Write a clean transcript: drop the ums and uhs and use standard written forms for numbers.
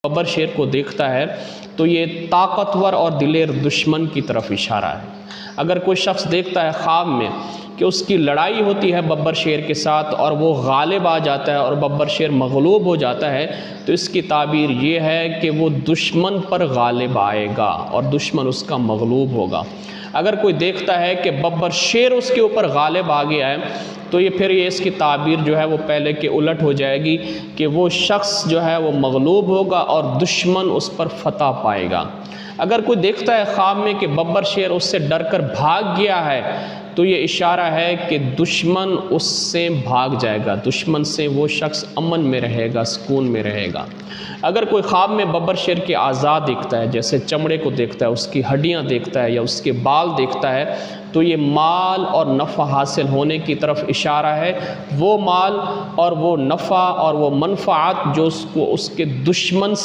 ببر شیر کو دیکھتا ہے تو یہ طاقتور اور دلیر دشمن کی طرف اشارہ ہے۔ اگر کوئی شخص دیکھتا ہے خواب میں کہ اس کی لڑائی ہوتی ہے ببر شیر کے ساتھ اور وہ غالب آ جاتا ہے اور ببر شیر مغلوب ہو جاتا ہے، تو اس کی تعبیر یہ ہے کہ وہ دشمن پر غالب آئے گا اور دشمن اس کا مغلوب ہوگا۔ اگر کوئی دیکھتا ہے کہ ببر شیر اس کے اوپر غالب آ گیا ہے، تو یہ پھر اس کی تعبیر جو ہے وہ پہلے کے الٹ ہو جائے گی کہ وہ شخص جو ہے وہ مغلوب ہوگا اور دشمن اس پر فتح پائے گا۔ اگر کوئی دیکھتا ہے خواب میں کہ ببر شیر اس سے ڈر کر بھاگ گیا ہے، تو یہ اشارہ ہے کہ دشمن اس سے بھاگ جائے گا، دشمن سے وہ شخص امن میں رہے گا، سکون میں رہے گا۔ اگر کوئی خواب میں ببر شیر کے اعضاء دیکھتا ہے، جیسے چمڑے کو دیکھتا ہے، اس کی ہڈیاں دیکھتا ہے یا اس کے بال دیکھتا ہے، تو یہ مال اور نفع حاصل ہونے کی طرف اشارہ ہے۔ وہ مال اور وہ نفع اور وہ منفعت جو اس کو اس کے دشمن سے